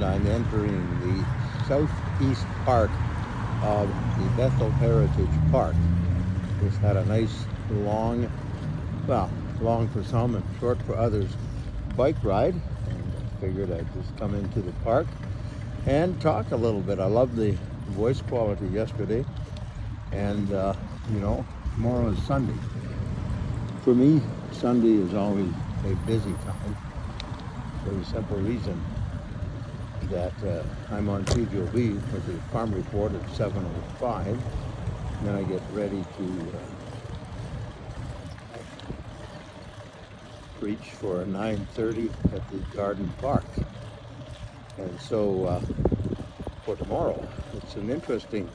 I'm entering the southeast part of the Bethel Heritage Park. Just had a nice long for some and short for others bike ride, and I figured I'd just come into the park and talk a little bit. I love the voice quality yesterday, and tomorrow is Sunday. For me, Sunday is always a busy time for the simple reason that I'm on TGOB with the farm report at 7:05, and then I get ready to preach for 9:30 at the garden park. And so for tomorrow, it's an interesting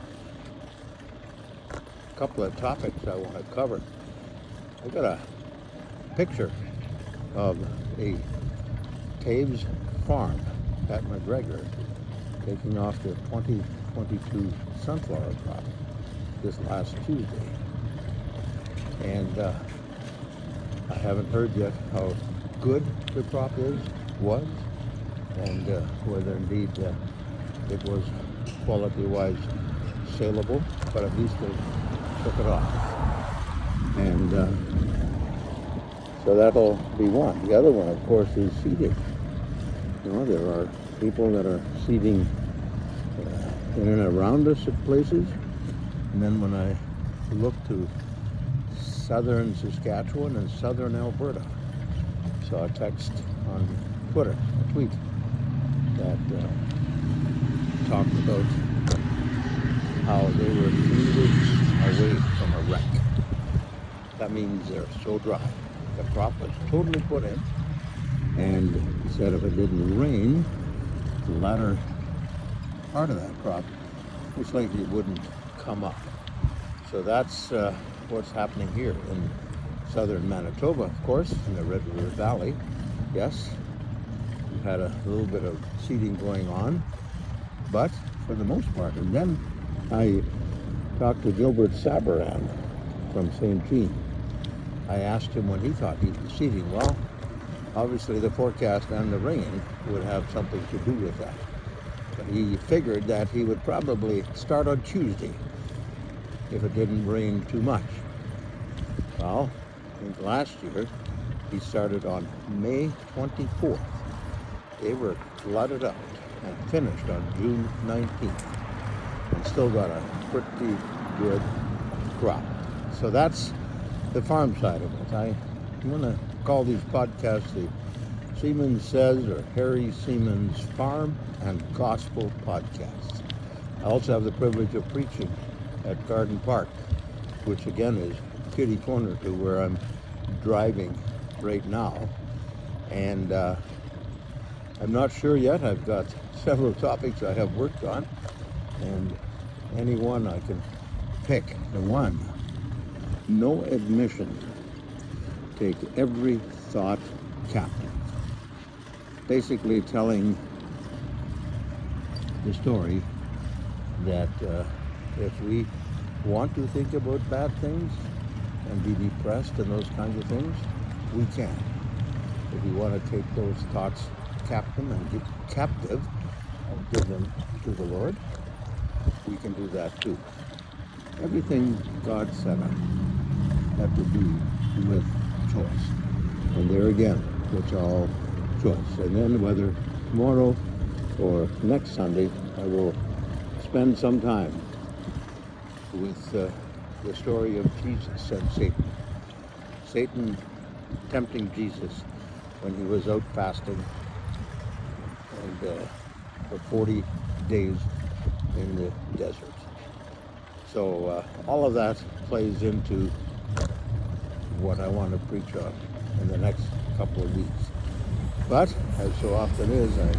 couple of topics I want to cover. I've got a picture of a Taves farm at McGregor taking off the 2022 sunflower crop this last Tuesday. And I haven't heard yet how good the crop was, and whether indeed it was quality-wise saleable, but at least they took it off. And so that'll be one. The other one, of course, is seeding. There are people that are seeding in and around us at places, and then when I look to southern Saskatchewan and southern Alberta, saw a text on Twitter, a tweet that talked about how they were 3 weeks away from a wreck. That means they're so dry. The crop was totally put in, and he said if it didn't rain, the latter part of that crop most likely wouldn't come up. So that's what's happening here in southern Manitoba, of course, in the Red River Valley. Yes, we've had a little bit of seeding going on, but for the most part. And then I talked to Gilbert Sabaran from St. Jean. I asked him when he thought he'd be seeding. Well, obviously the forecast and the rain would have something to do with that. But he figured that he would probably start on Tuesday if it didn't rain too much. Well, I think last year he started on May 24th. They were flooded out and finished on June 19th and still got a pretty good crop. So that's the farm side of it. I'm going to call these podcasts the Siemens Says, or Harry Siemens Farm and Gospel Podcasts. I also have the privilege of preaching at Garden Park, which again is kitty corner to where I'm driving right now. And I'm not sure yet. I've got several topics I have worked on, and any one I can pick. The one, no admission. Take every thought captive. Basically telling the story that if we want to think about bad things and be depressed and those kinds of things, we can. If we want to take those thoughts captive and give them to the Lord, we can do that too. Everything God set up had to do with choice. And there again, it's all choice. And then whether tomorrow or next Sunday, I will spend some time with the story of Jesus and Satan. Satan tempting Jesus when he was out fasting and for 40 days in the desert. So all of that plays into what I want to preach on in the next couple of weeks. But, as so often is, I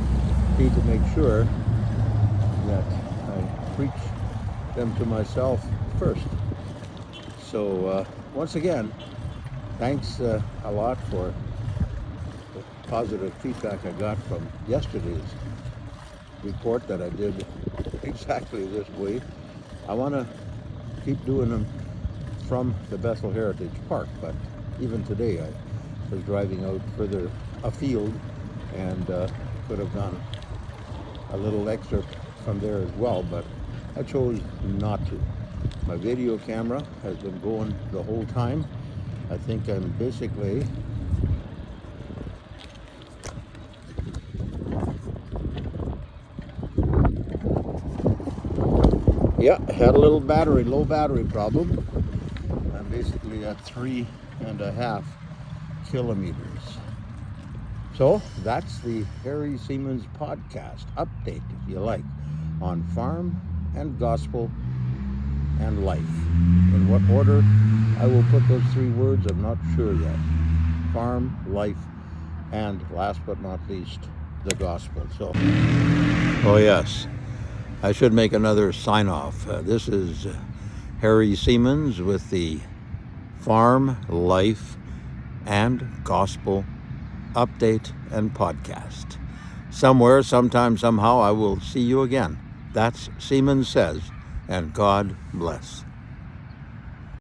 need to make sure that I preach them to myself first. So, once again, thanks a lot for the positive feedback I got from yesterday's report that I did exactly this way. I want to keep doing them from the Bethel Heritage Park, but even today I was driving out further afield and could have gone a little excerpt from there as well, but I chose not to. My video camera has been going the whole time. I think I'm basically had a little low battery problem. I'm basically at 3.5 kilometers. So that's the Harry Siemens podcast update, if you like, on farm and gospel and life. In what order I will put those 3 words, I'm not sure yet. Farm, life, and last but not least, the gospel. So, oh yes, I should make another sign off. This is Harry Siemens with the Farm, Life, and Gospel update and podcast. Somewhere, sometime, somehow, I will see you again. That's Siemens Says, and God bless.